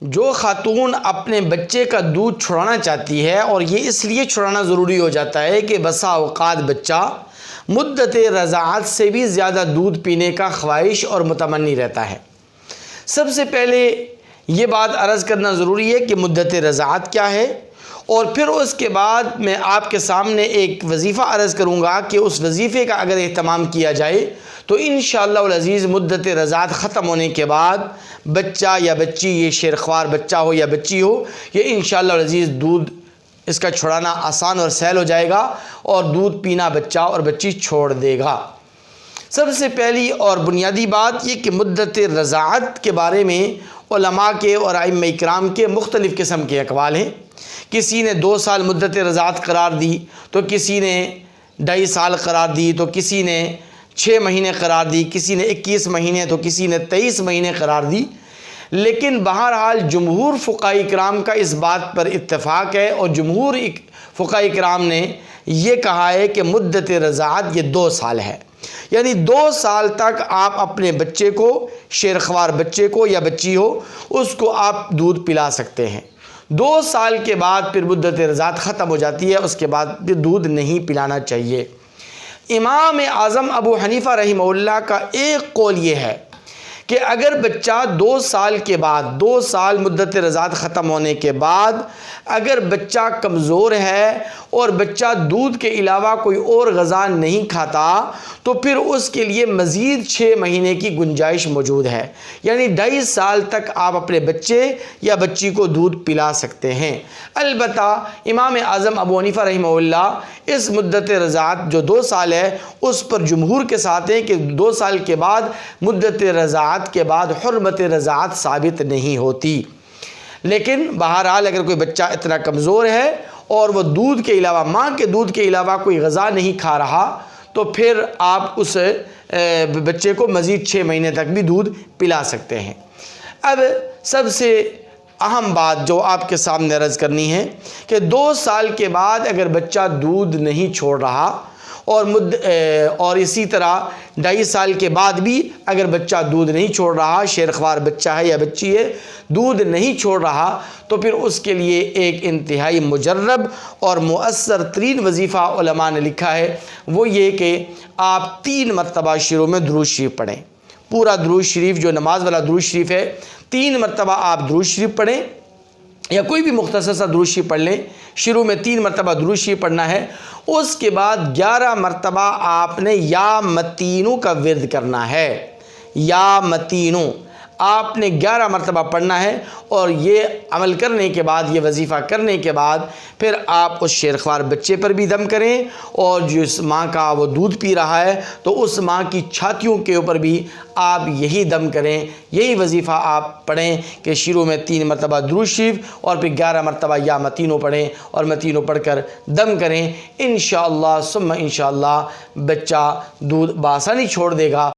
جو خاتون اپنے بچے کا دودھ چھڑانا چاہتی ہے، اور یہ اس لیے چھڑانا ضروری ہو جاتا ہے کہ بسا اوقات بچہ مدت رضاعت سے بھی زیادہ دودھ پینے کا خواہش اور متمنی رہتا ہے۔ سب سے پہلے یہ بات عرض کرنا ضروری ہے کہ مدت رضاعت کیا ہے، اور پھر اس کے بعد میں آپ کے سامنے ایک وظیفہ عرض کروں گا کہ اس وظیفے کا اگر اہتمام کیا جائے تو انشاءاللہ العزیز مدت رضاعت ختم ہونے کے بعد بچہ یا بچی، یہ شیرخوار بچہ ہو یا بچی ہو، یہ انشاءاللہ العزیز دودھ اس کا چھڑانا آسان اور سہل ہو جائے گا، اور دودھ پینا بچہ اور بچی چھوڑ دے گا۔ سب سے پہلی اور بنیادی بات یہ کہ مدت رضاعت کے بارے میں علماء کے اور ائمہ اکرام کے مختلف قسم کے اقوال ہیں۔ کسی نے 2 سال مدت رضاعت قرار دی، تو کسی نے 2.5 سال قرار دی، تو کسی نے 6 مہینے قرار دی، کسی نے 21 مہینے، تو کسی نے 23 مہینے قرار دی۔ لیکن بہرحال جمہور فقہاء اکرام کا اس بات پر اتفاق ہے، اور جمہور فقہاء اکرام نے یہ کہا ہے کہ مدت رضاعت یہ 2 سال ہے، یعنی 2 سال تک آپ اپنے بچے کو، شیرخوار بچے کو یا بچی ہو، اس کو آپ دودھ پلا سکتے ہیں۔ 2 سال کے بعد پھر مدت رضاعت ختم ہو جاتی ہے، اس کے بعد پھر دودھ نہیں پلانا چاہیے۔ امام اعظم ابو حنیفہ رحمہ اللہ کا ایک قول یہ ہے کہ اگر بچہ 2 سال کے بعد، 2 سال مدت رضاعت ختم ہونے کے بعد اگر بچہ کمزور ہے اور بچہ دودھ کے علاوہ کوئی اور غذا نہیں کھاتا، تو پھر اس کے لیے مزید 6 مہینے کی گنجائش موجود ہے، یعنی 2.5 سال تک آپ اپنے بچے یا بچی کو دودھ پلا سکتے ہیں۔ البتہ امام اعظم ابو حنیفہ رحمہ اللہ اس مدت رضاعت جو 2 سال ہے اس پر جمہور کے ساتھ ہیں کہ 2 سال کے بعد مدت رضاعت کے بعد حرمت رضاعت ثابت نہیں ہوتی۔ لیکن بہرحال اگر کوئی بچہ اتنا کمزور ہے اور وہ دودھ کے علاوہ، ماں کے دودھ کے علاوہ کوئی غذا نہیں کھا رہا، تو پھر آپ اس بچے کو مزید 6 مہینے تک بھی دودھ پلا سکتے ہیں۔ اب سب سے اہم بات جو آپ کے سامنے عرض کرنی ہے کہ 2 سال کے بعد اگر بچہ دودھ نہیں چھوڑ رہا، اور اسی طرح 2.5 سال کے بعد بھی اگر بچہ دودھ نہیں چھوڑ رہا، شیرخوار بچہ ہے یا بچی ہے، دودھ نہیں چھوڑ رہا، تو پھر اس کے لیے ایک انتہائی مجرب اور مؤثر ترین وظیفہ علماء نے لکھا ہے، وہ یہ کہ آپ 3 مرتبہ شروع میں درود شریف پڑھیں۔ پورا درود شریف جو نماز والا درود شریف ہے، 3 مرتبہ آپ درود شریف پڑھیں، یا کوئی بھی مختصر سا درود شریف پڑھ لیں۔ شروع میں 3 مرتبہ درود شریف پڑھنا ہے، اس کے بعد 11 مرتبہ آپ نے یا متینو کا ورد کرنا ہے۔ یا متینو آپ نے 11 مرتبہ پڑھنا ہے، اور یہ عمل کرنے کے بعد، یہ وظیفہ کرنے کے بعد پھر آپ اس شیرخوار بچے پر بھی دم کریں، اور جس ماں کا وہ دودھ پی رہا ہے تو اس ماں کی چھاتیوں کے اوپر بھی آپ یہی دم کریں، یہی وظیفہ آپ پڑھیں کہ شروع میں 3 مرتبہ درود شریف اور پھر 11 مرتبہ یا متینو پڑھیں، اور متینو پڑھ کر دم کریں۔ انشاءاللہ ثم انشاءاللہ بچہ دودھ بآسانی چھوڑ دے گا۔